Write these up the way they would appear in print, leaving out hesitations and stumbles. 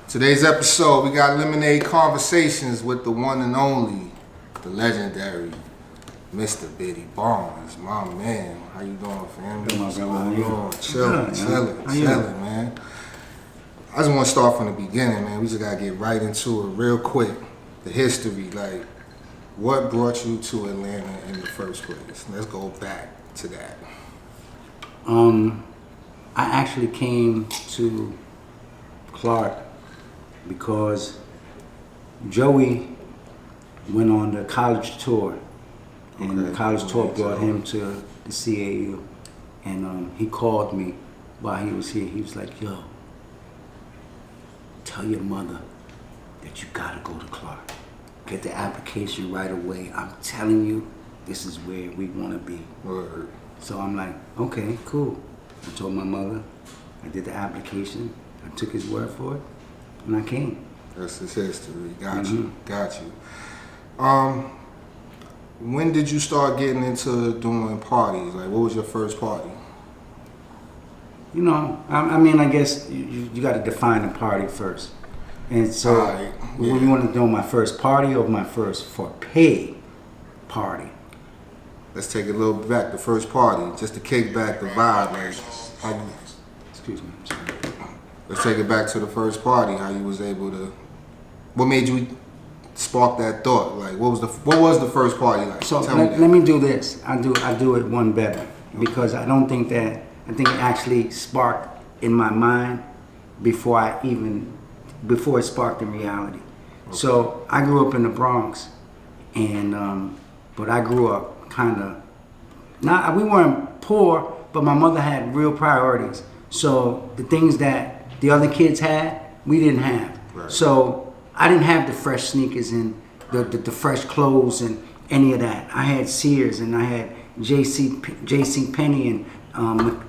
Today's episode, we got Lemonade Conversations with the one and only, the legendary Mr. Biddy Barnes. My man, how you doing, family? What's going on? Chilling, man. I just want to start from the beginning, man. We just got to get right into it real quick. The history, like, what brought you to Atlanta in the first place? Let's go back to that. I actually came to Clark because Joey went on the college tour, and the college tour brought him to the CAU, and he called me while he was here. He was like, "Yo, tell your mother that you gotta go to Clark. Get the application right away. I'm telling you, this is where we wanna be." Word. So I'm like, okay, cool. I told my mother, I did the application, I took his word for it, and I came. That's his history. Got you. When did you start getting into doing parties? Like, what was your first party? You know, I mean, I guess you got to define a party first. And so, when you want to know my first party or my first for pay party? Let's take it a little bit back. The first party, just to kick back the vibe. Like, Excuse me. I'm sorry. Let's take it back to the first party. How you was able to? What made you spark that thought? Like, what was the first party like? So let me do this. I do it one better because I think it actually sparked in my mind before it sparked in reality. Okay. So I grew up in the Bronx, and but I grew up kind of we weren't poor, but my mother had real priorities. So the things that the other kids had, we didn't have. Right. So I didn't have the fresh sneakers and the fresh clothes and any of that. I had Sears and I had JC Penney and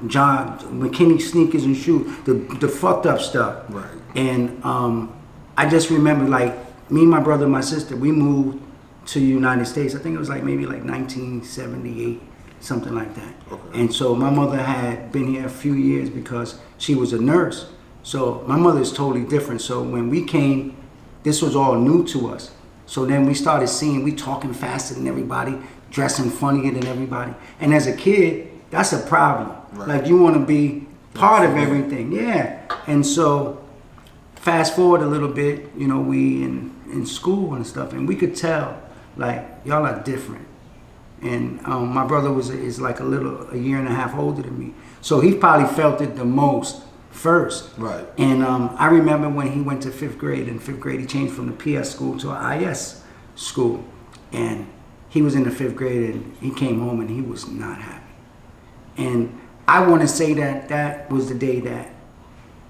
John McKinney sneakers and shoes, the fucked up stuff. Right. And I just remember, like, me, my brother, and my sister, we moved to the United States. I think it was maybe 1978, something like that. Okay. And so my mother had been here a few years because she was a nurse. So my mother is totally different. So when we came, this was all new to us. So then we started seeing, we talking faster than everybody, dressing funnier than everybody. And as a kid, that's a problem. Right. Like, you want to be part of everything. Yeah. And so fast forward a little bit, you know, we in school and stuff, and we could tell, like, y'all are different. And my brother is like a year and a half older than me. So he probably felt it the most first. Right. And I remember when he went to fifth grade. In fifth grade, he changed from the PS school to an IS school. And he was in the fifth grade, and he came home and he was not happy. And I want to say that was the day that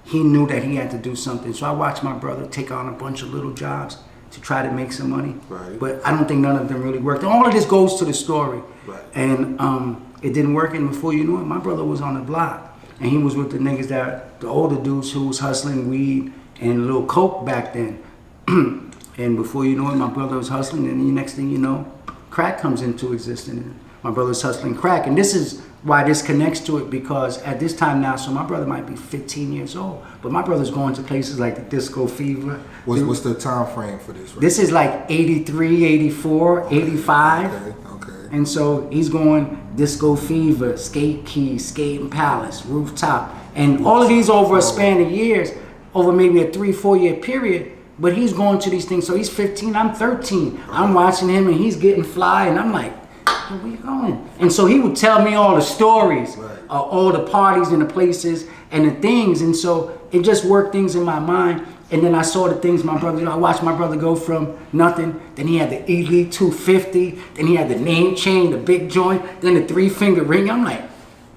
he knew that he had to do something. So I watched my brother take on a bunch of little jobs to try to make some money. Right. But I don't think none of them really worked. And all of this goes to the story. Right. And it didn't work, and before you knew it, my brother was on the block. And he was with the niggas the older dudes who was hustling weed and a little coke back then. And before you know it, my brother was hustling, and the next thing you know, crack comes into existence. My brother's hustling crack. And this is why this connects to it, because at this time now, so my brother might be 15 years old, but my brother's going to places like the Disco Fever. What's the time frame for this? Right? This is like 83, 84, okay. 85. Okay. And so he's going Disco Fever, Skate Keys, Skating Palace, Rooftop, and all of these over a span of years, over maybe a 3-4 year period. But he's going to these things. So he's 15, I'm 13. Okay. I'm watching him, and he's getting fly, and I'm like, where you going? And so he would tell me all the stories, right, all the parties and the places and the things. And so it just worked things in my mind. And then I saw the things my brother, I watched my brother go from nothing. Then he had the Elite 250. Then he had the name chain, the big joint, then the 3-finger ring. I'm like,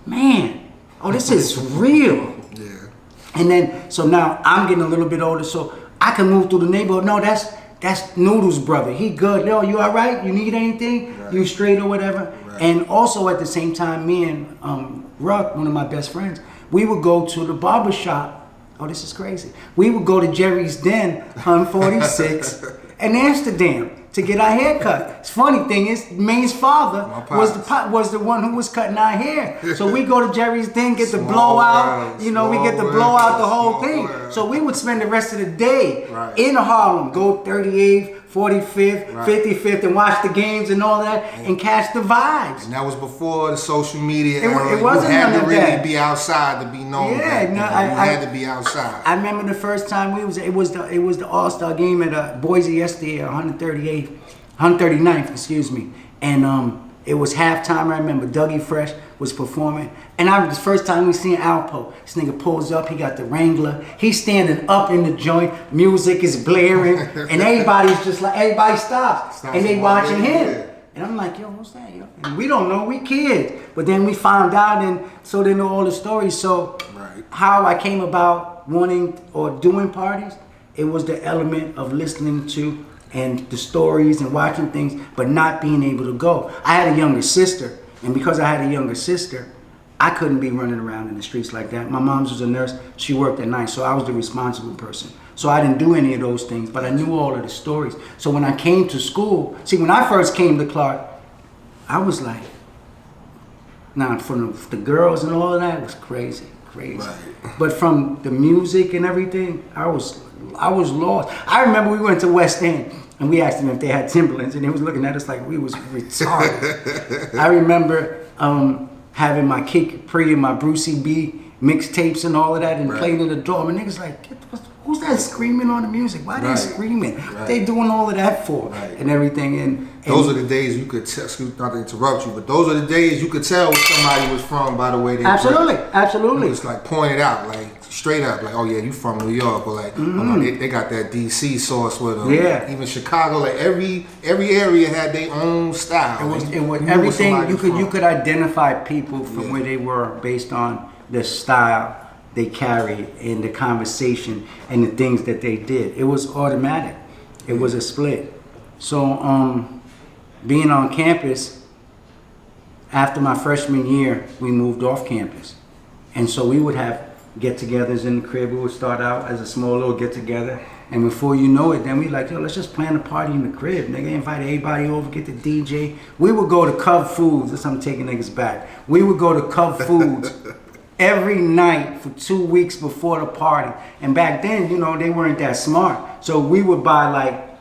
man, oh, this is real. Yeah. And then, so now I'm getting a little bit older, so I can move through the neighborhood. No, that's Noodle's brother. He good. Yo, you all right? You need anything? Right. You straight or whatever? Right. And also at the same time, me and Ruck, one of my best friends, we would go to the barber shop. Oh, this is crazy. We would go to Jerry's Den on 46 in Amsterdam. to get our hair cut. It's funny thing is, Maine's father was the one who was cutting our hair. So we go to Jerry's thing, get the blowout. You know, we get the blowout, the whole thing. So we would spend the rest of the day in Harlem, go 38th, 45th, 55th, and watch the games and all that, and catch the vibes. And that was before the social media era. It wasn't you had none to of really that. be outside to be known. Yeah, you had to be outside. I remember the first time it was the All-Star game at Boise yesterday, 139th, excuse me, and it was halftime. I remember Dougie Fresh was performing, and the first time we seen Alpo. This nigga pulls up, he got the Wrangler, he's standing up in the joint, music is blaring, and everybody's just like, everybody stops and they watching him. And I'm like, yo, what's that, yo? And we don't know, we kids. But then we found out, and so they know all the stories. So how I came about wanting or doing parties, it was the element of listening to and the stories and watching things, but not being able to go. I had a younger sister, and because I had a younger sister, I couldn't be running around in the streets like that. My mom was a nurse, she worked at night, so I was the responsible person. So I didn't do any of those things, but I knew all of the stories. So when I came to school, see, when I first came to Clark, I was like, now from the girls and all of that, it was crazy. But from the music and everything, I was lost. I remember we went to West End and we asked them if they had Timberlands, and they was looking at us like we was retarded. I remember having my Kid Capri and my Brucey B mixtapes and all of that, and playing in the dorm, and niggas like, who's that screaming on the music? Why they screaming? What they doing all of that for? And everything. And those are the days you could tell, not to interrupt you, but those are the days you could tell where somebody was from by the way they Absolutely. It's like pointed out, like straight up, like, oh yeah, you from New York, or like, oh no, they got that DC sauce with them. Yeah. Even Chicago, like every area had their own style. It was everything you could identify people from where they were based on the style they carried and the conversation and the things that they did. It was automatic. It was a split. So being on campus, after my freshman year, we moved off campus. And so we would have get-togethers in the crib. We would start out as a small little get-together. And before you know it, then we like, yo, let's just plan a party in the crib. Nigga, invite everybody over, get the DJ. We would go to Cub Foods. That's how I'm taking niggas back. We would go to Cub Foods every night for 2 weeks before the party. And back then, you know, they weren't that smart. So we would buy like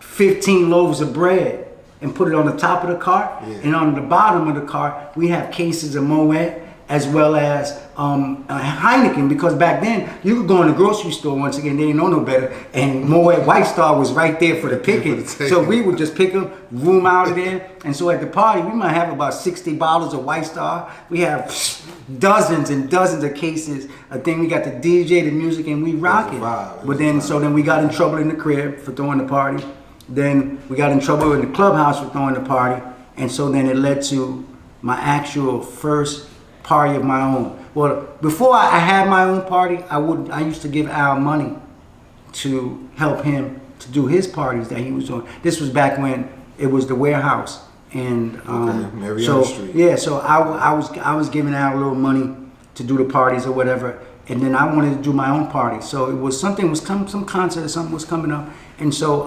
15 loaves of bread and put it on the top of the cart. And on the bottom of the cart, we have cases of Moet as well as Heineken, because back then you could go in the grocery store, once again, they didn't know no better, and Moet White Star was right there for the picking. So we would just pick them, room out of there. And so at the party, we might have about 60 bottles of White Star. We have dozens and dozens of cases. I think we got the DJ, the music, and we rock it. But then, so then we got in trouble in the crib for throwing the party. Then we got in trouble in the clubhouse for throwing the party. And so then it led to my actual first party of my own. Well, before I had my own party, I used to give Al money to help him to do his parties that he was doing. This was back when it was the Warehouse, and so yeah, so I was giving Al a little money to do the parties or whatever, and then I wanted to do my own party. So it was some concert or something was coming up, and so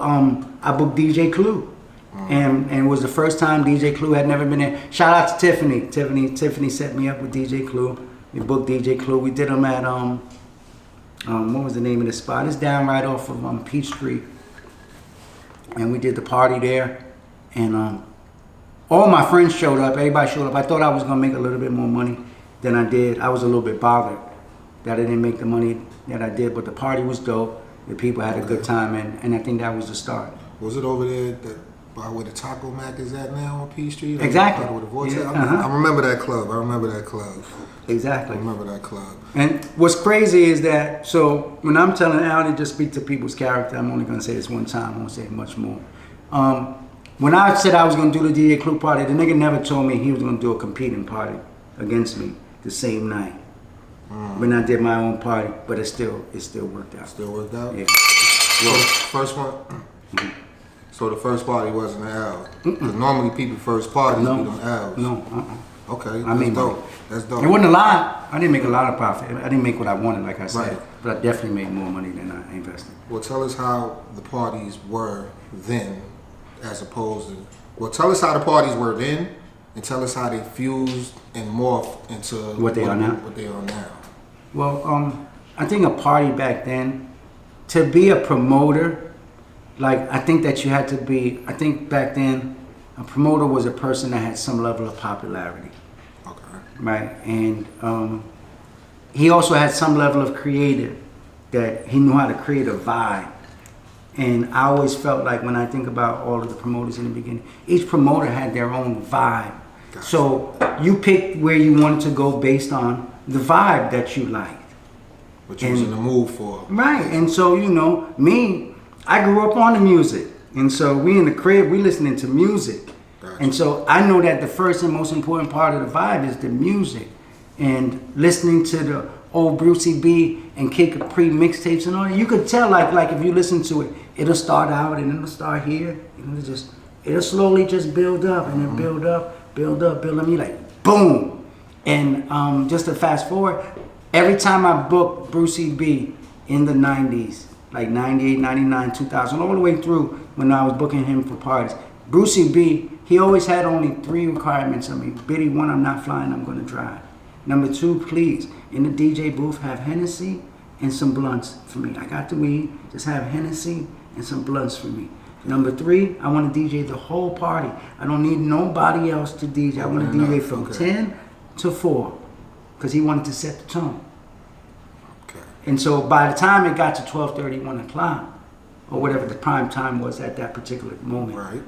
I booked DJ Clue. And it was the first time DJ Clue had never been there. Shout out to Tiffany. Tiffany set me up with DJ Clue. We booked DJ Clue. We did them at what was the name of the spot? It's down right off of Peach Street. And we did the party there. And all my friends showed up. Everybody showed up. I thought I was gonna make a little bit more money than I did. I was a little bit bothered that I didn't make the money that I did. But the party was dope. The people had a good time, and I think that was the start. Was it over there by where the Taco Mac is at now on P Street? Exactly. I remember that club. Exactly. I remember that club. And what's crazy is that, so when I'm telling Al to just speak to people's character, I'm only going to say this one time. I won't say it much more. When I said I was going to do the DJ Clue party, the nigga never told me he was going to do a competing party against me the same night. When I did my own party, but it still worked out. Still worked out? Yeah. Well, first one. So the first party wasn't an L. Because normally people first parties be them L's. No. Okay. I mean, dope. That's dope. It wasn't a lot. I didn't make a lot of profit. I didn't make what I wanted, like I said. But I definitely made more money than I invested. Well, tell us how the parties were then as opposed to, well, tell us how the parties were then, and tell us how they fused and morphed into What they are now. What they are now. Well, I think a party back then, to be a promoter, like I think that you had to be. I think back then, a promoter was a person that had some level of popularity. Okay. Right, and he also had some level of creative, that he knew how to create a vibe. And I always felt like when I think about all of the promoters in the beginning, each promoter had their own vibe. Gotcha. So you picked where you wanted to go based on the vibe that you liked. What you was in the mood for. Right, and so, you know, me, I grew up on the music. And so we in the crib, we listening to music. Gotcha. And so I know that the first and most important part of the vibe is the music. And listening to the old Brucey B and Kid Capri mixtapes and all that, you could tell like if you listen to it, it'll start out and it'll start here, and it'll slowly just build up and then build up, build up. You like boom. And just to fast forward, every time I booked Brucey B in the 90s, like 98, 99, 2000, all the way through when I was booking him for parties, Brucey B, he always had only 3 requirements of me. Biddy, 1, I'm not flying, I'm gonna drive. Number 2, please, in the DJ booth, have Hennessy and some blunts for me. I got the weed, just have Hennessy and some blunts for me. Number 3, I want to DJ the whole party. I don't need nobody else to DJ. I want to DJ from 10 to 4, because he wanted to set the tone. Okay. And so by the time it got to 12:30, 1 o'clock, or whatever the prime time was at that particular moment, right?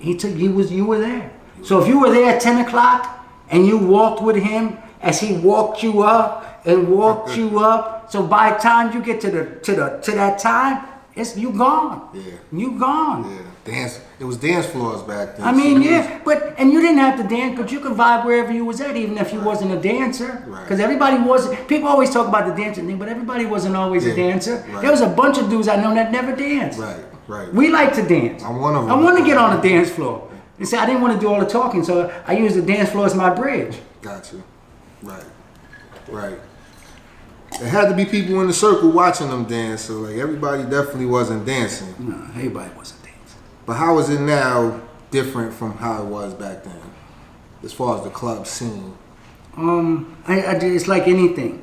You were there. So if you were there at 10 o'clock and you walked with him as he walked you up and walked you up, so by the time you get to that time, you gone. Yeah. You gone. Yeah. Dance. It was dance floors back then. I mean, yeah, and you didn't have to dance, but you could vibe wherever you was at, even if you wasn't a dancer. Right. Because everybody wasn't. People always talk about the dancing thing, but everybody wasn't always a dancer. Right. There was a bunch of dudes I know that never danced. Right. Right. We like to dance. I'm one of them. I want to get on the dance floor. And say I didn't want to do all the talking, so I used the dance floor as my bridge. Got you. Right. Right. There had to be people in the circle watching them dance, so like everybody definitely wasn't dancing. No, everybody wasn't dancing. But how is it now different from how it was back then, as far as the club scene? It's like anything.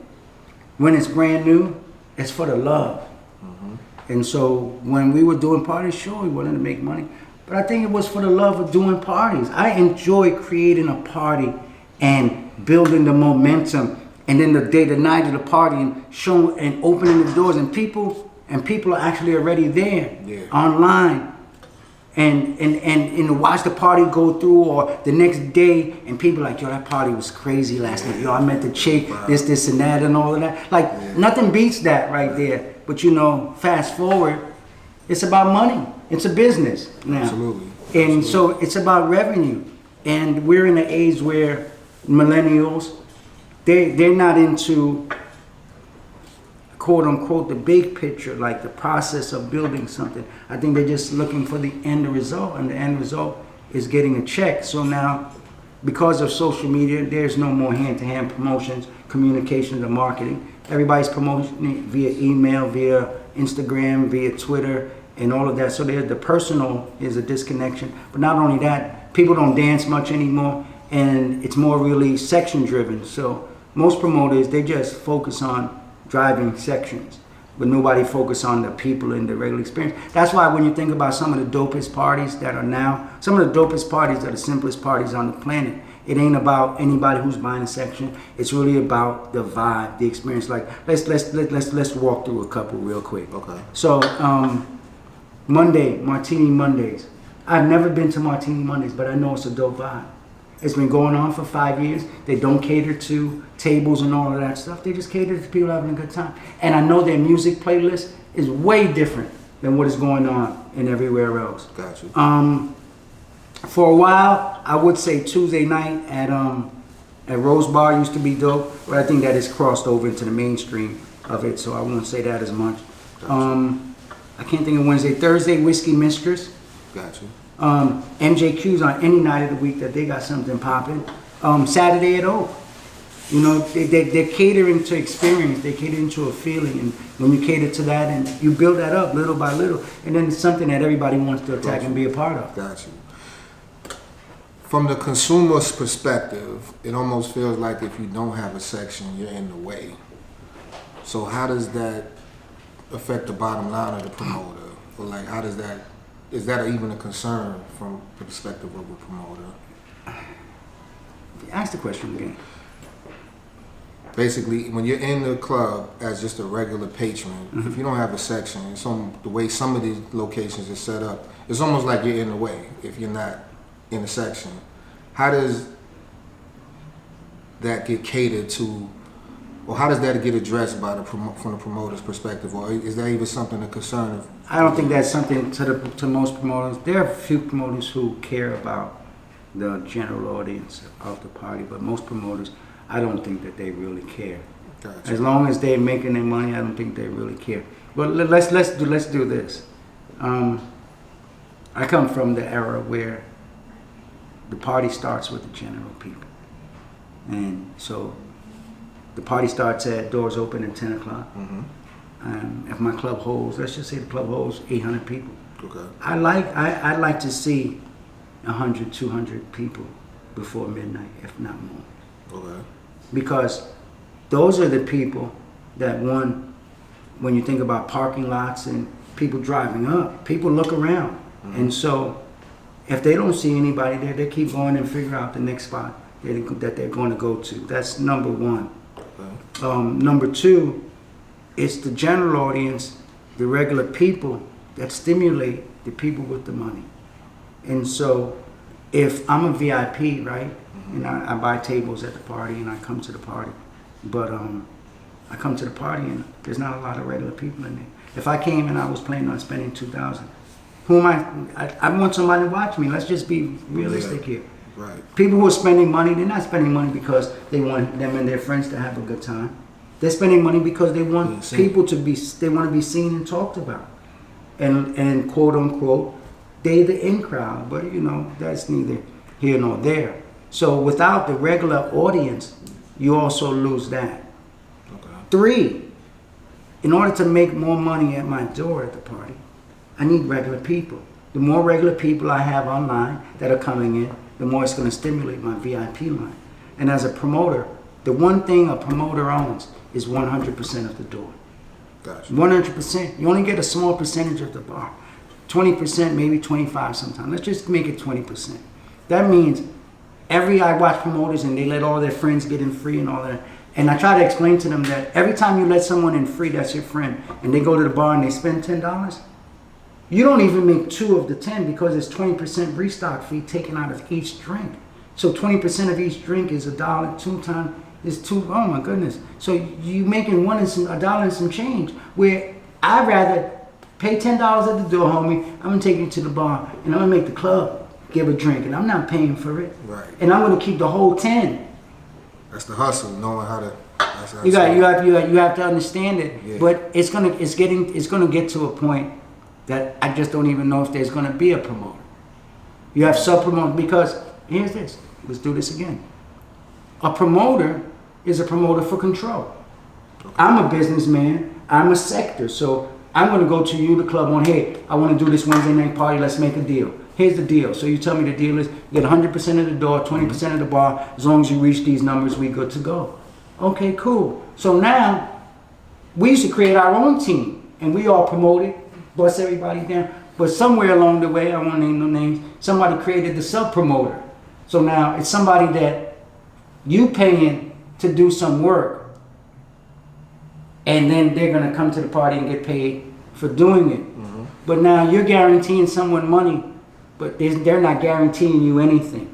When it's brand new, it's for the love. Mm-hmm. And so when we were doing parties, sure, we wanted to make money, but I think it was for the love of doing parties. I enjoy creating a party and building the momentum. And then the night of the party, and showing and opening the doors, and people are actually already there, online, and watch the party go through, or the next day, and people like, yo, that party was crazy last night. Yo, I met the chick, this and that, and all of that. Like nothing beats that right there. But you know, fast forward, it's about money. It's a business now. Absolutely. And so it's about revenue. And we're in an age where millennials, they're not into, quote unquote, the big picture, like the process of building something. I think they're just looking for the end result, and the end result is getting a check. So now, because of social media, there's no more hand-to-hand promotions, communications, or marketing. Everybody's promoting it via email, via Instagram, via Twitter, and all of that. So the personal is a disconnection. But not only that, people don't dance much anymore, and it's more really section-driven. So most promoters, they just focus on driving sections, but nobody focus on the people and the regular experience. That's why when you think about some of the dopest parties that are now, some of the dopest parties are the simplest parties on the planet. It ain't about anybody who's buying a section. It's really about the vibe, the experience. Like let's walk through a couple real quick. Okay. So Monday, Martini Mondays. I've never been to Martini Mondays, but I know it's a dope vibe. It's been going on for 5 years. They don't cater to tables and all of that stuff. They just cater to people having a good time. And I know their music playlist is way different than what is going on in everywhere else. Got you. For a while, I would say Tuesday night at Rose Bar used to be dope, but I think that has crossed over into the mainstream of it, so I won't say that as much. I can't think of Wednesday. Thursday, Whiskey Mistress. Got you. MJQ's on any night of the week that they got something popping. Saturday at Oak. You know, they're catering to experience. They're catering to a feeling. And when you cater to that and you build that up little by little, and then it's something that everybody wants to attack and be a part of. Got you. From the consumer's perspective, it almost feels like if you don't have a section, you're in the way. So how does that affect the bottom line of the promoter? Or like, how does that, is that even a concern from the perspective of a promoter? Ask the question again. Basically, when you're in the club as just a regular patron, if you don't have a section, the way some of these locations are set up, it's almost like you're in the way if you're not in a section. How does that get catered to, or how does that get addressed by from the promoter's perspective, or is that even something a concern of? I don't think that's something to most promoters. There are a few promoters who care about the general audience of the party, but most promoters, I don't think that they really care. Gotcha. As long as they're making their money, I don't think they really care. But let's do this. I come from the era where the party starts with the general people, and so the party starts at doors open at 10 o'clock. If my club holds, let's just say the club holds 800 people. Okay. I'd like to see 100, 200 people before midnight, if not more. Okay. Because those are the people that, when you think about parking lots and people driving up, people look around. And so if they don't see anybody there, they keep going and figure out the next spot that they're going to go to. That's number one. Okay. Number two, it's the general audience, the regular people, that stimulate the people with the money. And so if I'm a VIP, right, and I buy tables at the party and I come to the party, but I come to the party and there's not a lot of regular people in there. If I came and I was planning on spending $2,000, who am I want somebody to watch me. Let's just be realistic here. Right. People who are spending money, they're not spending money because they want them and their friends to have a good time. They're spending money because they want people to they want to be seen and talked about. And quote unquote, they the in crowd, but you know, that's neither here nor there. So without the regular audience, you also lose that. Okay. 3, in order to make more money at my door at the party, I need regular people. The more regular people I have online that are coming in, the more it's going to stimulate my VIP line. And as a promoter, the one thing a promoter owns is 100% of the door. Gotcha. 100%. You only get a small percentage of the bar. 20%, maybe 25 sometimes. Let's just make it 20%. That means I watch promoters and they let all their friends get in free and all that. And I try to explain to them that every time you let someone in free, that's your friend, and they go to the bar and they spend $10, you don't even make 2 of the 10 because it's 20% restock fee taken out of each drink. So 20% of each drink is $1, 2 times is 2. Oh my goodness! So you making $1 and some change. Where I'd rather pay $10 at the door, homie. I'm gonna take you to the bar and I'm gonna make the club give a drink, and I'm not paying for it. Right. And I'm gonna keep the whole 10. That's the hustle, knowing how to. You have to understand it. Yeah. But it's gonna get to a point that I just don't even know if there's gonna be a promoter. You have sub-promoters, because here's this. Let's do this again. A promoter is a promoter for control. Okay. I'm a businessman. I'm a sector. So I'm going to go to you, the club, on, hey, I want to do this Wednesday night party. Let's make a deal. Here's the deal. So you tell me the deal is you get 100% of the door, 20% of the bar. As long as you reach these numbers, we good to go. Okay, cool. So now we used to create our own team, and we all promoted, bust everybody down. But somewhere along the way, I won't name no names, somebody created the sub-promoter. So now it's somebody that you paying to do some work, and then they're going to come to the party and get paid for doing it. Mm-hmm. But now you're guaranteeing someone money, but they're not guaranteeing you anything.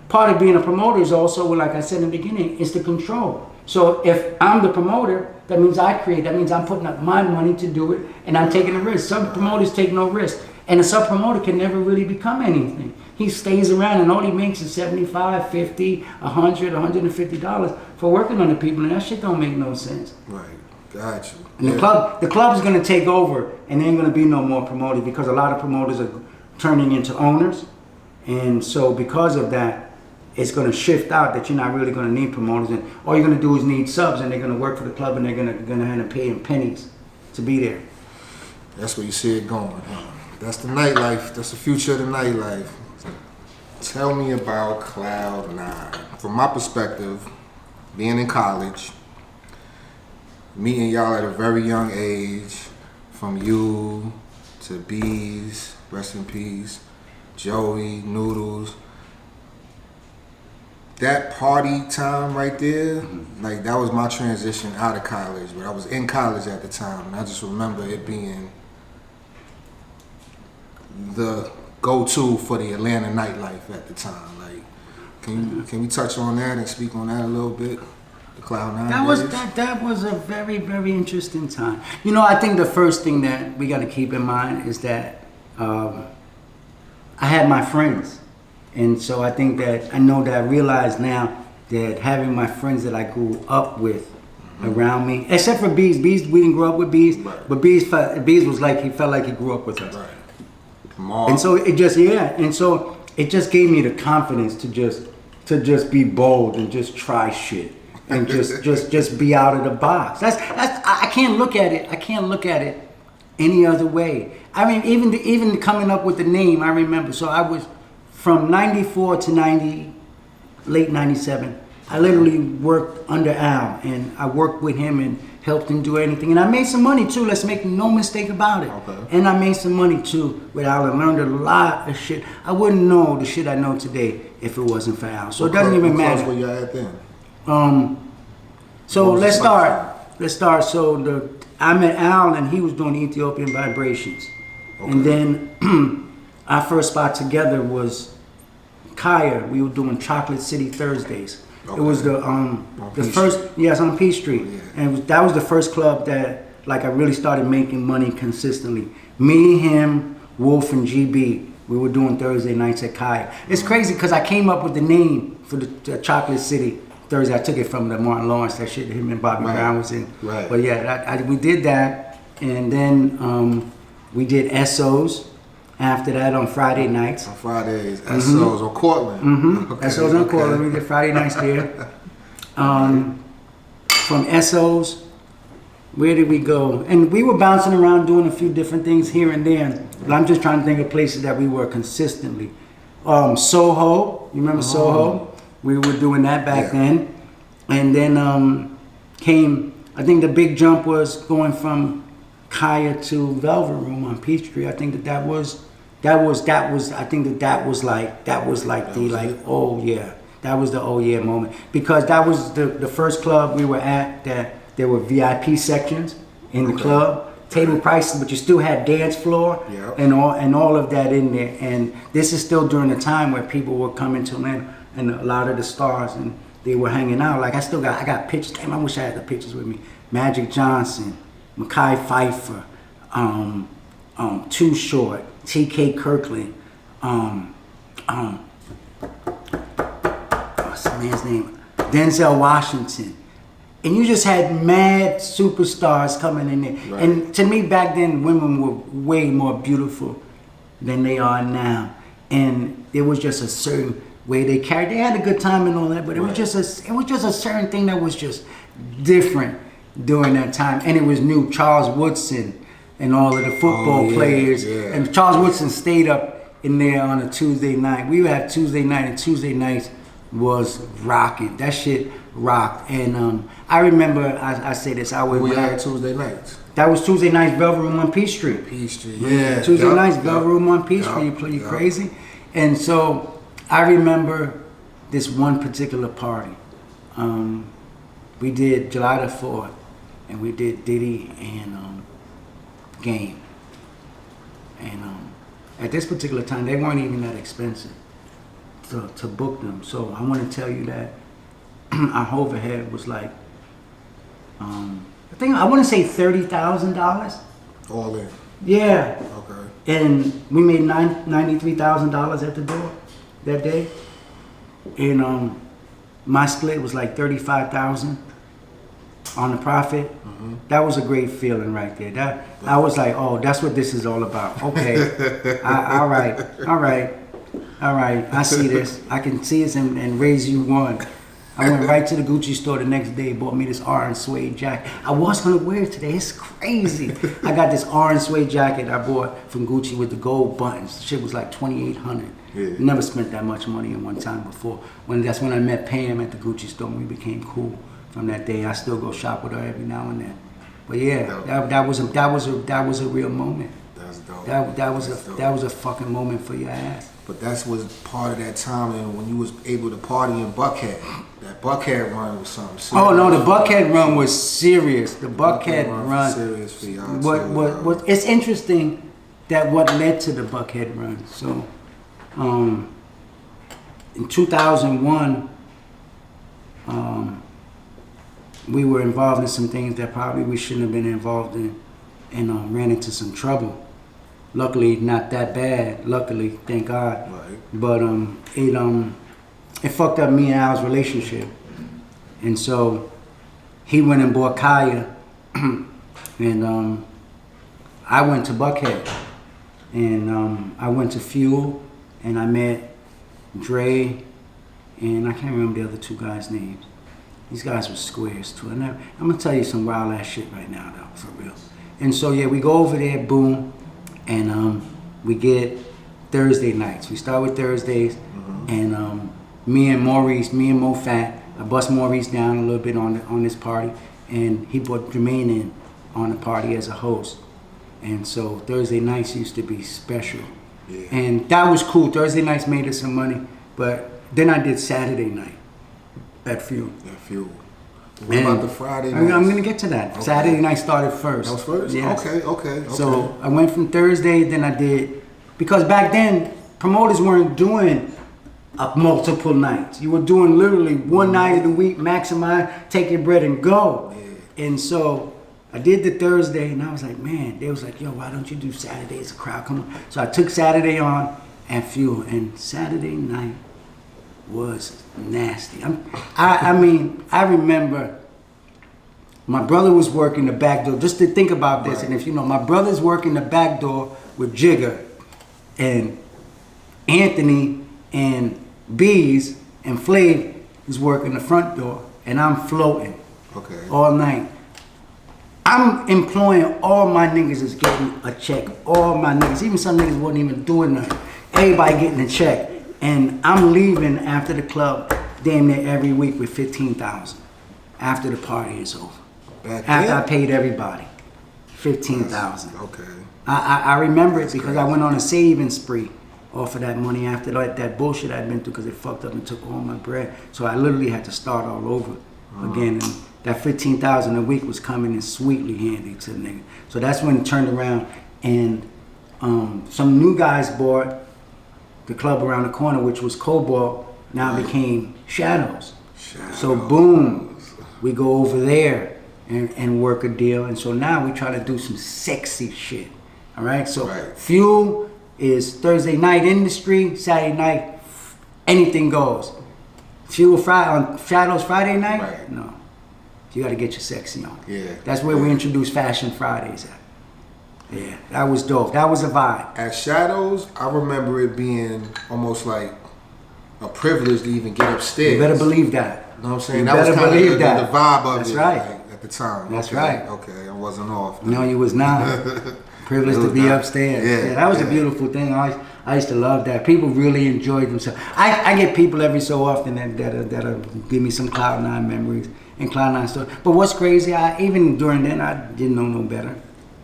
Part of being a promoter is also, like I said in the beginning, is the control. So if I'm the promoter, that means I create. That means I'm putting up my money to do it, and I'm taking a risk. Some promoters take no risk, and a sub-promoter can never really become anything. He stays around, and all he makes is $75, $50, $100, $150 for working on the people, and that shit don't make no sense. Right, got you. And the club is going to take over, and there ain't going to be no more promoters, because a lot of promoters are turning into owners, and so because of that, it's going to shift out that you're not really going to need promoters, and all you're going to do is need subs, and they're going to work for the club, and they're going to have to pay them pennies to be there. That's where you see it going. Huh? That's the nightlife. That's the future of the nightlife. Tell me about Cloud9. From my perspective, being in college, meeting y'all at a very young age, from you to Bees, rest in peace, Joey, Noodles. That party time right there, like that was my transition out of college, but I was in college at the time, and I just remember it being the go-to for the Atlanta nightlife at the time. Like, can we touch on that and speak on that a little bit? The Cloud9 That was a very, very interesting time. You know, I think the first thing that we got to keep in mind is that I had my friends. And so I think that I realize now that having my friends that I grew up with around me, except for Bees. Bees, we didn't grow up with Bees, right. but Bees was like, he felt like he grew up with us. Right. And so it just gave me the confidence to just be bold and just try shit and just be out of the box. I can't look at it any other way. I mean, even coming up with the name, I remember. So I was from 94 to late 97. I literally worked under Al, and I worked with him and helped him do anything. And I made some money too, let's make no mistake about it. Okay. And I made some money too with Al and learned a lot of shit. I wouldn't know the shit I know today if it wasn't for Al. So it doesn't even matter. Where you at then? So let's start. So I met Al, and he was doing Ethiopian Vibrations. Okay. And then our first spot together was Kaya. We were doing Chocolate City Thursdays. Okay. It was the first, yes, on Peachtree. Yeah. And that was the first club that like I really started making money consistently. Me, him, Wolf, and GB. We were doing Thursday nights at Kaya. It's crazy because I came up with the name for the Chocolate City Thursday. I took it from the Martin Lawrence, that shit that him and Bobby Brown was in. Right. But yeah, we did that, and then we did SOs. After that on Friday nights. On Fridays, SOs on Cortland. Mm-hmm. Okay, SOs on Cortland. We did Friday nights there. From SOs, where did we go? And we were bouncing around doing a few different things here and there. But I'm just trying to think of places that we were consistently. Soho, you remember Soho? We were doing that back then. And then came, I think the big jump was going from Kaya to Velvet Room on Peachtree. I think that was oh yeah, that was the oh yeah moment, because that was the first club we were at that there were VIP sections in the club, table prices, but you still had dance floor and all of that in there. And this is still during the time where people were coming to Atlanta, and a lot of the stars, and they were hanging out. Like I got pictures. Damn, I wish I had the pictures with me. Magic Johnson, Mekhi Phifer, Too Short, T.K. Kirkland, what's the man's name? Denzel Washington. And you just had mad superstars coming in there. Right. And to me back then, women were way more beautiful than they are now. And there was just a certain way they carried. They had a good time and all that, but it was just a certain thing that was just different during that time. And it was new. Charles Woodson and all of the football players. Yeah. And Charles Woodson stayed up in there on a Tuesday night. We would have Tuesday night, and Tuesday nights was rocking. That shit rocked. And I remember, I say this, I would. We had Tuesday nights. That was Tuesday nights, Velvet Room on Peachtree. Peachtree, yeah. Tuesday nights, Velvet Room on Peachtree. You crazy? And so I remember this one particular party. We did July the 4th, and we did Diddy and Game. And at this particular time, they weren't even that expensive to book them. So I want to tell you that our overhead was like, I want to say $30,000. All in. Yeah. Okay. And we made $93,000 at the door that day. And my split was like $35,000 on the profit. Mm-hmm. That was a great feeling right there. I was like, oh, that's what this is all about. Okay. All right. All right, I see this. I can see this and raise you one. I went right to the Gucci store the next day, bought me this orange suede jacket. I was gonna wear it today. It's crazy. I got this orange suede jacket I bought from Gucci with the gold buttons. The shit was like $2,800. Yeah. Never spent that much money in one time before. That's when I met Pam at the Gucci store and we became cool. From that day, I still go shop with her every now and then. But yeah, that was a real moment. That's dope. That was a fucking moment for your ass. But that was part of that time and when you was able to party in Buckhead. That Buckhead run was something serious. Oh no, the Buckhead run was serious. The Buckhead run was serious for y'all. What it's interesting that what led to the Buckhead run. So in 2001 we were involved in some things that probably we shouldn't have been involved in and ran into some trouble. Luckily, not that bad. Luckily, thank God. Right. But it fucked up me and Al's relationship. And so he went and bought Kaya, and I went to Buckhead, and I went to Fuel, and I met Dre, and I can't remember the other two guys' names. These guys were squares too. I'm gonna tell you some wild ass shit right now, though, for real. And so yeah, we go over there, boom. And we get Thursday nights. We start with Thursdays, and me and Mo Fat, I bust Maurice down a little bit on this party, and he brought Jermaine in on the party as a host. And so Thursday nights used to be special. Yeah. And that was cool. Thursday nights made us some money, but then I did Saturday night at Fuel. At Fuel. What about the Friday nights? I'm going to get to that. Okay. Saturday night started first. That was first? Yes. Okay. So I went from Thursday, then I did, because back then, promoters weren't doing multiple nights. You were doing literally one night of the week, maximize, take your bread and go. Yeah. And so I did the Thursday, and I was like, man, they was like, yo, why don't you do Saturdays? The crowd come on. So I took Saturday on at Fuel, and Saturday night was nasty. I mean, I remember my brother was working the back door. Just to think about this, and if you know, my brother's working the back door with Jigger and Anthony and Bees and Flav is working the front door, and I'm floating all night. I'm employing all my niggas is getting a check. All my niggas, even some niggas wasn't even doing nothing. Everybody getting a check. And I'm leaving after the club damn near every week with $15,000 after the party is over. After I paid everybody $15,000. Okay. I remember it because I went on a saving spree off of that money after that bullshit I'd been through because it fucked up and took all my bread. So I literally had to start all over again. And that $15,000 a week was coming in sweetly handy to the nigga. So that's when it turned around and some new guys bought the club around the corner, which was Cobalt, now became Shadows. So boom, we go over there and work a deal. And so now we try to do some sexy shit. All right, so Fuel is Thursday night industry, Saturday night, anything goes. Fuel Friday on Shadows Friday night, no. You gotta get your sexy on. Yeah. That's where we introduced Fashion Fridays at. Yeah, that was dope. That was a vibe. At Shadows, I remember it being almost like a privilege to even get upstairs. You better believe that. You know what I'm saying? You That was better kind believe of that. the vibe of That's it right. like, at the time. That's okay. right. Okay, I wasn't off. No, you was not. Privileged to be upstairs. Yeah, that was a beautiful thing. I used to love that. People really enjoyed themselves. I get people every so often that'll give me some Cloud9 memories and Cloud9 stories. But what's crazy, even during then, I didn't know no better.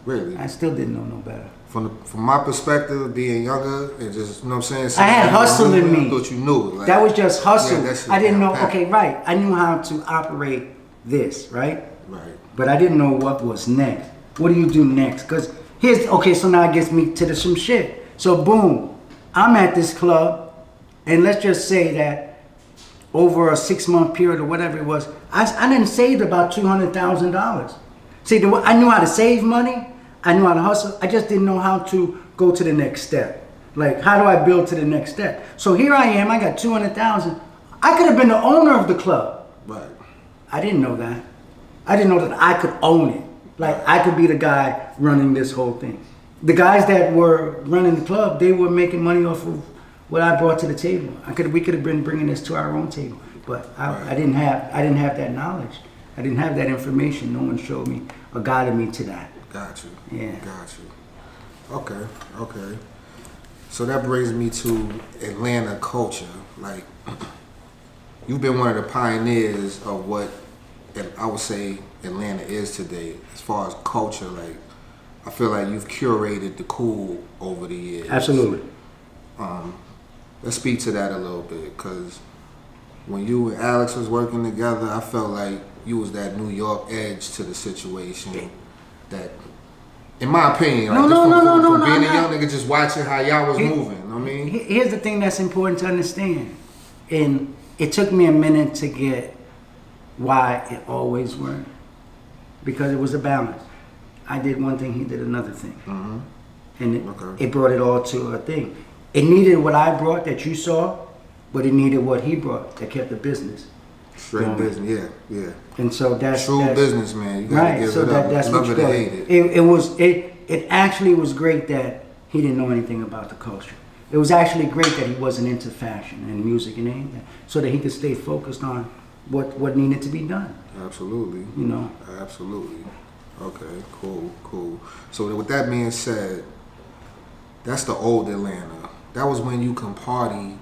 Really? I still didn't know no better. From my perspective, being younger and just, you know what I'm saying? I had hustle in me. I thought you knew. Like, that was just hustle. Yeah, I didn't know, okay, right. I knew how to operate this, right? Right. But I didn't know what was next. What do you do next? Because so now it gets me to some shit. So boom, I'm at this club, and let's just say that over a 6-month period or whatever it was, I didn't save about $200,000. See, I knew how to save money. I knew how to hustle. I just didn't know how to go to the next step. Like, how do I build to the next step? So here I am. I got $200,000. I could have been the owner of the club. Right. I didn't know that. I didn't know that I could own it. Like, I could be the guy running this whole thing. The guys that were running the club, they were making money off of what I brought to the table. We could have been bringing this to our own table, but I didn't have that knowledge. I didn't have that information. No one showed me or guided me to that. Got you. Yeah. Got you. Okay. So that brings me to Atlanta culture. Like, you've been one of the pioneers of what I would say Atlanta is today, as far as culture. Like, I feel like you've curated the cool over the years. Absolutely. Let's speak to that a little bit, because when you and Alex was working together, I felt like you was that New York edge to the situation. That, in my opinion, like from being a young nigga, just watching how y'all was moving. You know what I mean? Here's the thing that's important to understand, and it took me a minute to get why it always worked, because it was a balance. I did one thing, he did another thing, and it brought it all to a thing. It needed what I brought that you saw, but it needed what he brought that kept the business. Straight business, yeah. And so that's true business, man. You gotta give it up. That's love what it you or hate it. It actually was great that he didn't know anything about the culture. It was actually great that he wasn't into fashion and music and anything, so that he could stay focused on what needed to be done. Absolutely. You know. Absolutely. Okay. Cool. So with that being said, that's the old Atlanta. That was when you can party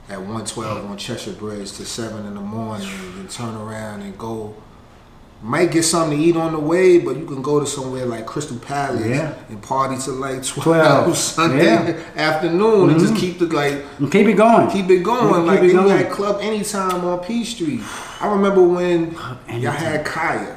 at 112 on Cheshire Bridge to 7 in the morning and turn around and go. Might get something to eat on the way, but you can go to somewhere like Crystal Palace and party till like 12 Sunday afternoon and just keep it like... And keep it going. Keep it going. Like, you had Club Anytime on P Street. I remember when y'all had Kaya.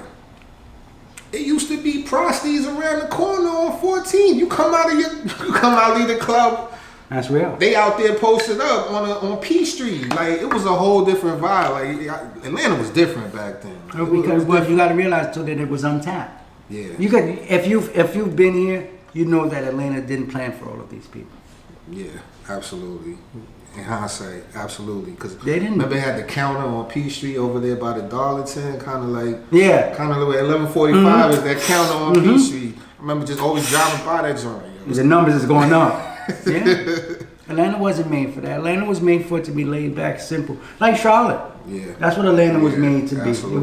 It used to be prosties around the corner on 14. You come out of the club. That's real. They out there posted up on P Street. Like, it was a whole different vibe. Like, Atlanta was different back then. Because you got to realize too that it was untapped. Yeah. You could, if you've been here, you know that Atlanta didn't plan for all of these people. Yeah, absolutely. In hindsight, absolutely. Because they didn't. Remember, they had the counter on P Street over there by the Darlington, kind of like at 11:45 is that counter on P Street. I remember just always driving by that joint. The numbers is going up. Yeah. Atlanta wasn't made for that. Atlanta was made for it to be laid back, simple, like Charlotte. Yeah. That's what Atlanta was made to be. Absolutely.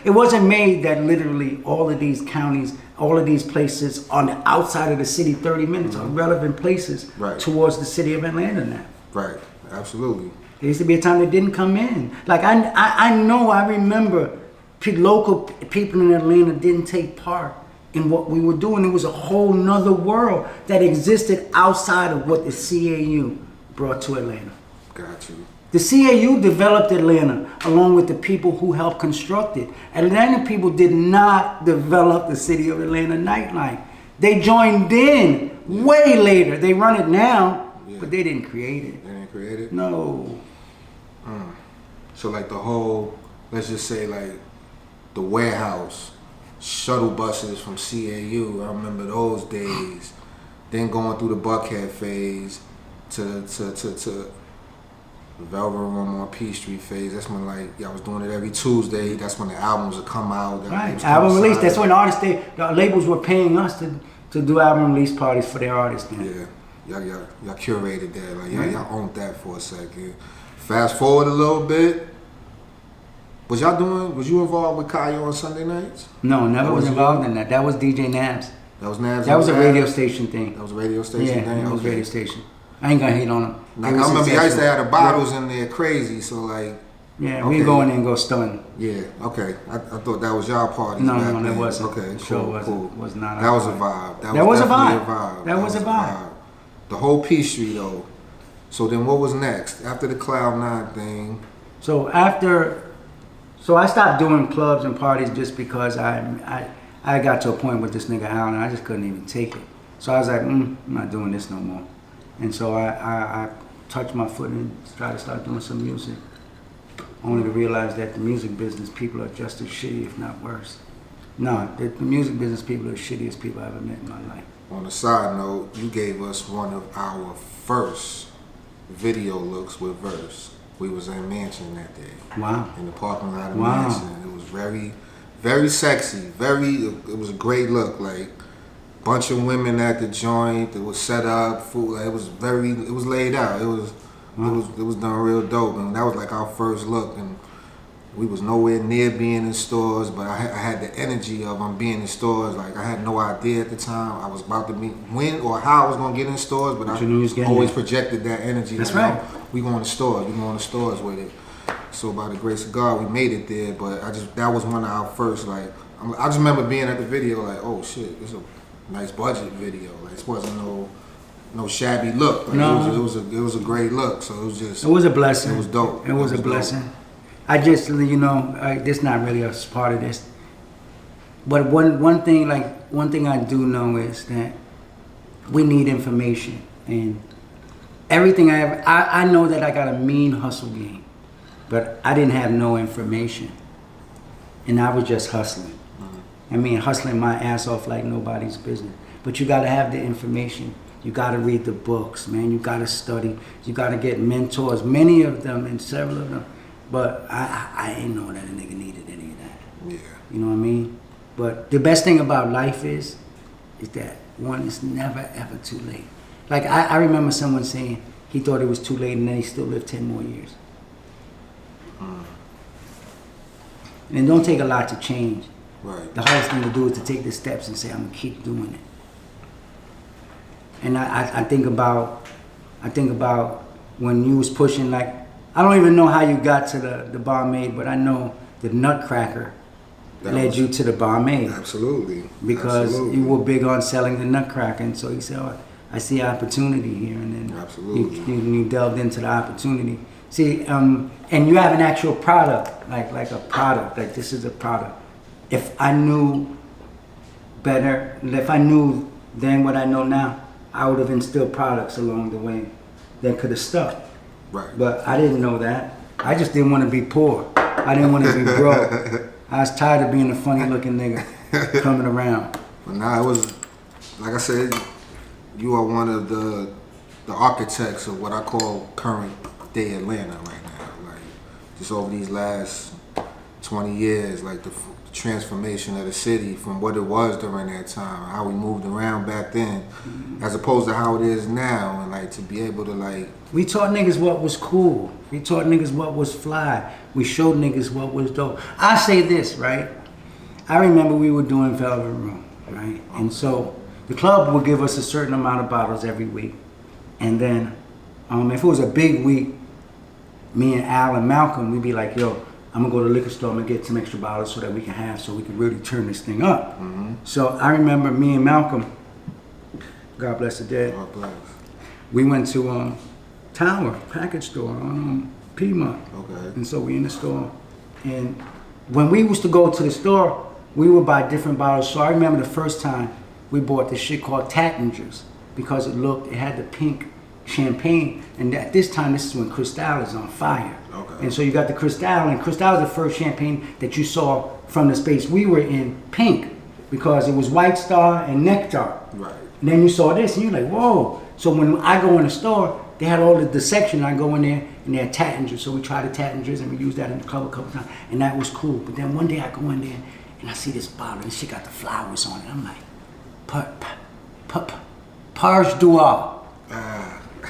It wasn't made that literally all of these counties, all of these places on the outside of the city, 30 minutes are relevant places towards the city of Atlanta now. Right. Absolutely. There used to be a time they didn't come in. Like I remember local people in Atlanta didn't take part in what we were doing. It was a whole nother world that existed outside of what the CAU brought to Atlanta. Got you. The CAU developed Atlanta along with the people who helped construct it. Atlanta people did not develop the city of Atlanta nightlife. They joined in way later. They run it now, but they didn't create it. They didn't create it? No. So like the whole, let's just say like the warehouse, shuttle buses from CAU, I remember those days. Then going through the Buckhead phase to the Velvet Room on P Street phase. That's when like y'all was doing it every Tuesday. That's when the albums would come out. Right, album release. That's when the labels were paying us to do album release parties for their artists. Then. Yeah, y'all curated that. Like y'all owned that for a second. Fast forward a little bit. Was you involved with Kaya on Sunday nights? No, never was involved in that. That was DJ Nabs. That was Nabs? That was a radio station thing. That was a radio station thing? Yeah, that was a radio station. I ain't gonna hate on him. Like, I remember y'all used to have the bottles in there crazy, so like... Yeah, we go in there and go stun. Yeah, okay. I thought that was y'all party. No, that wasn't. Okay, cool. Was not. That was a vibe. That was a vibe. That was a vibe. The whole P Street though. So then what was next? After the Cloud 9 thing? So I stopped doing clubs and parties just because I got to a point with this nigga Allen, I just couldn't even take it. So I was like, I'm not doing this no more. And so I touched my foot and tried to start doing some music. Only to realize that the music business people are just as shitty, if not worse. No, the music business people are the shittiest people I've ever met in my life. On a side note, you gave us one of our first video looks with Verse. We was in Mansion that day. Wow. In the parking lot of Mansion. It was very, very sexy. It was a great look. Like, bunch of women at the joint. It was set up. Food. Like, it was laid out. It was done real dope, and that was like our first look. And we was nowhere near being in stores, but I had the energy of being in stores. Like, I had no idea at the time I was about to be when or how I was gonna get in stores, but I always projected that energy. That's like, right. We going to stores. We going to stores with it. So by the grace of God, we made it there. But that was one of our first. Like, I just remember being at the video like, oh shit, this is a nice budget video. Like, this wasn't no shabby look. Like, no, it was a great look. So it was just. It was a blessing. It was dope. It was a blessing. I just, this not really a part of this, but one thing I do know is that we need information, and everything I know that I got a mean hustle game, but I didn't have no information, and I was just hustling. I mean, hustling my ass off like nobody's business. But you got to have the information. You got to read the books, man. You got to study. You got to get mentors, many of them and several of them. But I ain't know that a nigga needed any of that. Yeah. You know what I mean? But the best thing about life is that one is never ever too late. Like I remember someone saying he thought it was too late and then he still lived 10 more years. And it don't take a lot to change. Right. The hardest thing to do is to take the steps and say, I'm gonna keep doing it. And I think about when you was pushing, like, I don't even know how you got to the barmaid, but I know the Nutcracker led you to the barmaid. Absolutely. Because you were big on selling the Nutcracker, and so you said, oh, I see opportunity here, and then you delved into the opportunity. See, and you have an actual product, like a product, like this is a product. If I knew better, if I knew then what I know now, I would have instilled products along the way that could have stuck. Right. But I didn't know that. I just didn't want to be poor. I didn't want to be broke. I was tired of being a funny looking nigga coming around. But now it was, like I said, you are one of the architects of what I call current day Atlanta right now. Like, just over these last 20 years, like the transformation of the city from what it was during that time, how we moved around back then, as opposed to how it is now, and like to be able to like. We taught niggas what was cool. We taught niggas what was fly. We showed niggas what was dope. I say this, right? I remember we were doing Velvet Room, right? And so the club would give us a certain amount of bottles every week. And then if it was a big week, me and Al and Malcolm, we'd be like, yo, I'm gonna go to the liquor store, I'm gonna get some extra bottles so that we can have, so we can really turn this thing up. So I remember me and Malcolm, God bless the dead, we went to Tower package store on Piedmont. Okay. And so we in the store, and when we used to go to the store, we would buy different bottles. So I remember the first time we bought this shit called Tattingers because it had the pink champagne, and at this time, this is when Cristal is on fire. Okay. And so you got the Cristal, and Cristal is the first champagne that you saw from the space we were in, pink, because it was White Star and Nectar. Right. And then you saw this, and you're like, whoa. So when I go in the store, they had all the section, I go in there, and they had Tattingers. So we tried the Tattingers, and we used that in the club a couple times, and that was cool. But then one day I go in there, and I see this bottle, and she got the flowers on it. I'm like, Page Dual.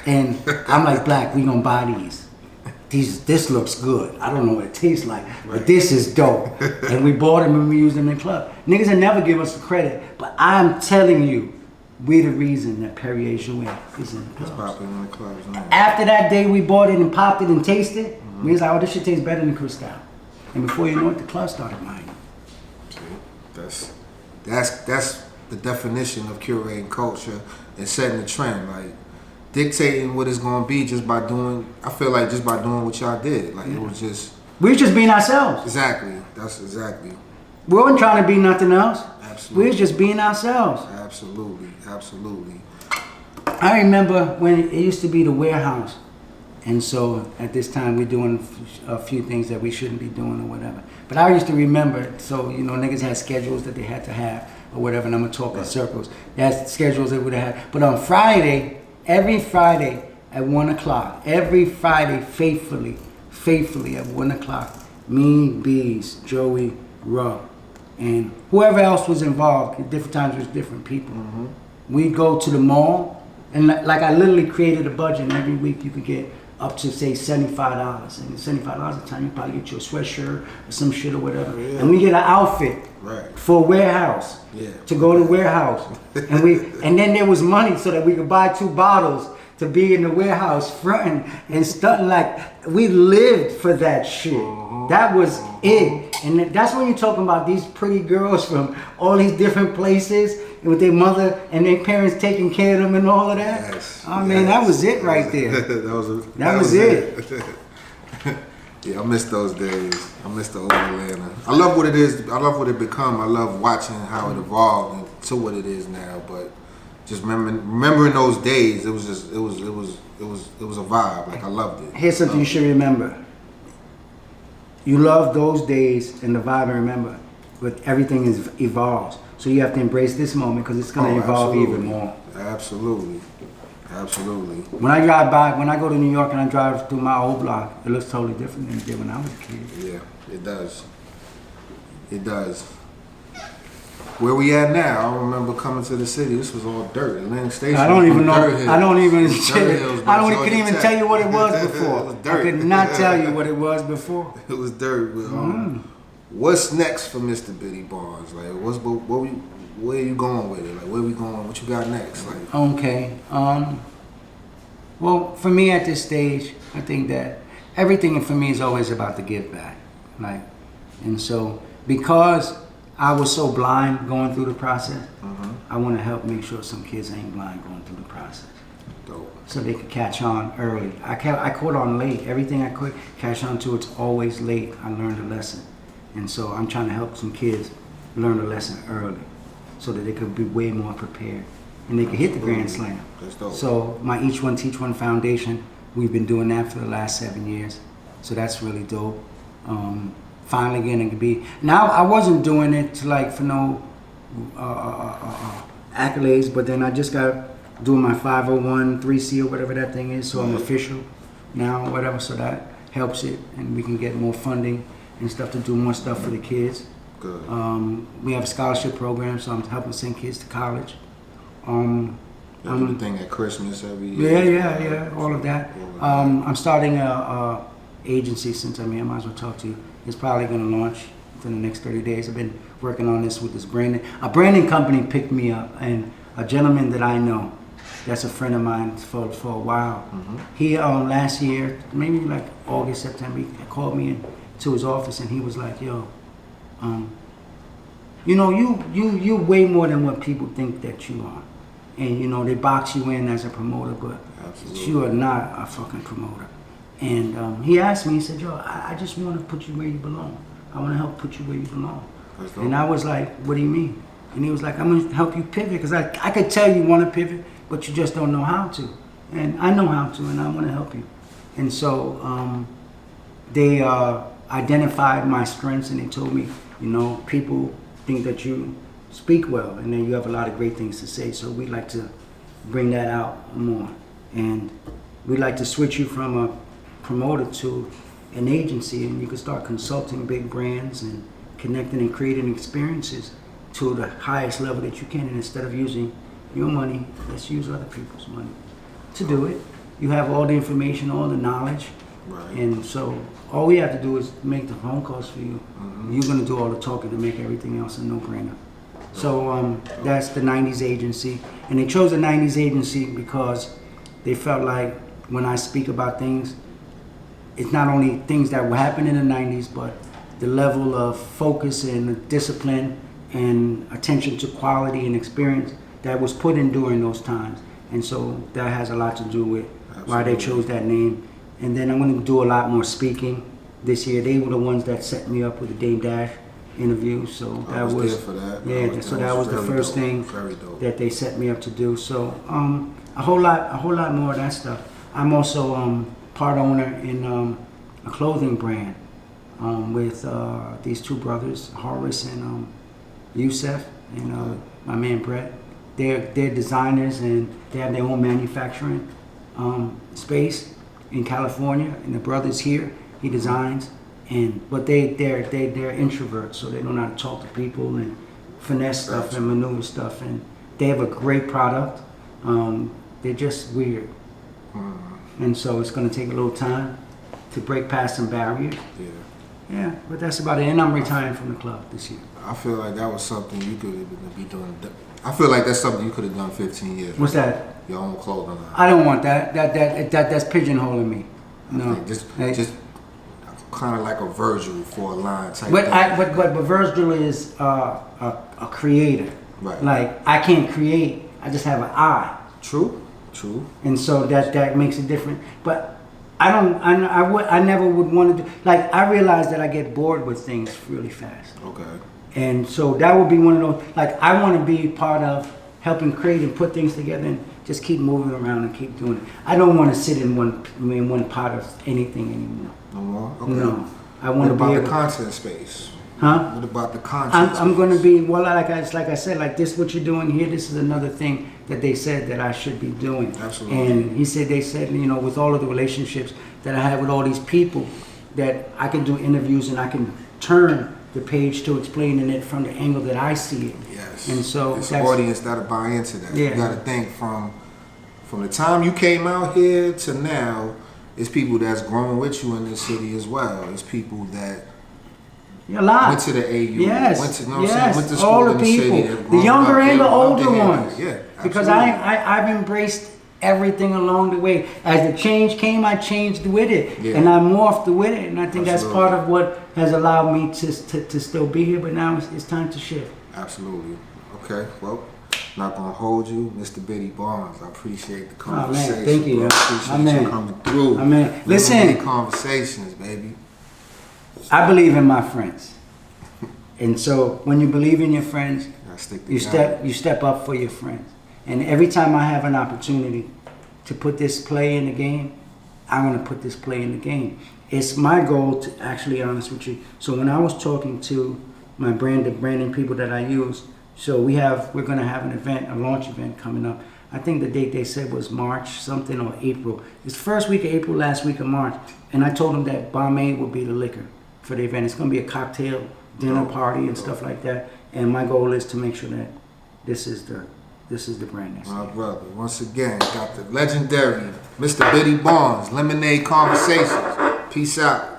And I'm like, Black, we gonna buy these. This looks good. I don't know what it tastes like, but this is dope. And we bought them and we used them in the club. Niggas will never give us the credit, but I'm telling you, we the reason that Perrier Jouet is in the clubs. It's popping in the clubs now. After that day we bought it and popped it and tasted it, we was like, oh, this shit tastes better than Cristal. And before you know it, the club started buying it. See, that's the definition of curating culture and setting the trend. Like, dictating what it's gonna be just by doing. I feel like just by doing what y'all did. Like, it was just. We were just being ourselves. Exactly. That's exactly. We weren't trying to be nothing else. Absolutely. We was just being ourselves. Absolutely. Absolutely. I remember when it used to be the warehouse. And so at this time we're doing a few things that we shouldn't be doing or whatever. But I used to remember, so niggas had schedules that they had to have or whatever, and I'm gonna talk in circles. They had schedules they would have had. But on Friday, every Friday at 1 o'clock, every Friday faithfully at 1 o'clock, me, Bees, Joey, Rub, and whoever else was involved. At different times, there's different people. We'd go to the mall, and like I literally created a budget, and every week you could get up to say $75, and $75 a time you probably get you a sweatshirt or some shit or whatever, and we get an outfit for a warehouse to go to the warehouse, and then there was money so that we could buy 2 bottles to be in the warehouse fronting and stunting. Like, we lived for that shit. That was it. And that's when you're talking about these pretty girls from all these different places with their mother and their parents taking care of them and all of that. Yes. Oh man, that was it right there. that was it. Yeah, I miss those days. I miss the old Atlanta. I love what it is. I love what it become. I love watching how it evolved to what it is now. But just remembering those days, it was a vibe. Like, I loved it. Here's something you should remember. You love those days and the vibe, and remember, but everything evolves. So you have to embrace this moment because it's going to evolve even more. Absolutely. When I go to New York and I drive through my old block, it looks totally different than it did when I was a kid. Yeah, it does. It does. Where we at now? I remember coming to the city. This was all dirt. Atlantic Station. I don't even know. I couldn't even tell you what it was before. It was dirt. I could not tell you what it was before. It was dirt. What's next for Mr. Biddy Barnes? Like, where are you going with it? Like, where we going? What you got next? Like, okay. Well, for me at this stage, I think that everything for me is always about the give back. Like, and so because I was so blind going through the process, I want to help make sure some kids ain't blind going through the process. Dope. So they could catch on early. I caught on late. Everything I could catch on to, it's always late. I learned a lesson. And so I'm trying to help some kids learn a lesson early so that they could be way more prepared and they could hit the Grand Slam. That's dope. So my Each One Teach One Foundation, we've been doing that for the last 7 years. So that's really dope. Finally getting to be, now I wasn't doing it to like for no accolades, but then I just got doing my 501(c) or whatever that thing is, so I'm official now, whatever, so that helps it, and we can get more funding and stuff to do more stuff for the kids. Good. We have a scholarship program, so I'm helping send kids to college. The thing at Christmas every year. Yeah, all of that. I'm starting a agency since I'm here. I might as well talk to you. It's probably going to launch within the next 30 days. I've been working on this with this branding. A branding company picked me up, and a gentleman that I know, that's a friend of mine for a while. He last year, maybe like August, September, he called me into his office, and he was like, "Yo, you know, you're way more than what people think that you are, and you know they box you in as a promoter, but you are not a fucking promoter." And he asked me, he said, "Yo, I just want to put you where you belong. I want to help put you where you belong." And I was like, "What do you mean?" And he was like, "I'm going to help you pivot, because I could tell you want to pivot, but you just don't know how to. And I know how to, and I want to help you." And so they identified my strengths, and they told me, you know, people think that you speak well, and then you have a lot of great things to say, so we'd like to bring that out more. And we'd like to switch you from a promoter to an agency, and you can start consulting big brands and connecting and creating experiences to the highest level that you can. And instead of using your money, let's use other people's money to do it. You have all the information, all the knowledge, and so all we have to do is make the phone calls for you. You're going to do all the talking to make everything else a no-brainer. So that's the 90s agency, and they chose the 90s agency because they felt like when I speak about things, it's not only things that were happening in the 90s, but the level of focus and discipline and attention to quality and experience that was put in during those times. And so that has a lot to do with why they chose that name. And then I'm going to do a lot more speaking this year. They were the ones that set me up with the Dame Dash interview. So that was there for that. Yeah, so that was the first thing that they set me up to do. So a whole lot more of that stuff. I'm also part owner in a clothing brand with these two brothers, Horace and Youssef, and my man Brett. They're designers, and they have their own manufacturing space in California. And the brother's here. He designs, But they're introverts, so they don't know how to talk to people and finesse stuff and maneuver stuff, and they have a great product. They're just weird, and so it's going to take a little time to break past some barriers. Yeah, but that's about it. And I'm retiring from the club this year. I feel like that was something you could be doing. I feel like that's something you could have done 15 years ago. What's that? Your own clothing line. I don't want that. That's pigeonholing me. No, just kind of like a Virgil for a line type. But Virgil is a creator. Right. Like I can't create. I just have an eye. True. And so that makes it different. But I never would want to do, like, I realize that I get bored with things really fast. Okay. And so that would be one of those, like, I want to be part of helping create and put things together and just keep moving around and keep doing it. I don't want to sit in one part of anything anymore. No more? Okay. No. I want to be about able the content space? Huh? What about the content I'm going to be, well, like I said, like this, what you're doing here, this is another thing that they said that I should be doing. Absolutely. And they said, with all of the relationships that I have with all these people, that I can do interviews and I can turn the page to explaining it from the angle that I see it. Yes. And so this audience that'll buy into that. Yeah. You got to think from the time you came out here to now, it's people that's grown with you in this city as well. It's people that a lot. went to the AU. Yes. Went to, you know what I'm yes. saying? Went to school all the in the people, city. the younger and the older here. ones. Yeah. Because absolutely. I've embraced everything along the way. As the change came, I changed with it, Yeah. and I morphed with it. And I think that's Absolutely. part of what has allowed me to still be here. But now it's time to shift. Absolutely. Okay. Well, not gonna hold you, Mr. Biddy Barnes. I appreciate the conversation. man, thank you. Bro. I appreciate Amen. you coming through. Amen. Listen. Conversations, baby. I believe in my friends, and so when you believe in your friends, you step up for your friends. And every time I have an opportunity to put this play in the game, I'm going to put this play in the game. It's my goal to actually, honest with you. So when I was talking to my the branding people that I use, so we're going to have an event, a launch event coming up. I think the date they said was March something or April. It's the first week of April, last week of March. And I told them that Bombay will be the liquor for the event. It's going to be a cocktail dinner party and stuff like that. And my goal is to make sure that this is the brand next My year. brother, once again, got the legendary Mr. Biddy Barnes, Lemonade Conversations. Peace out.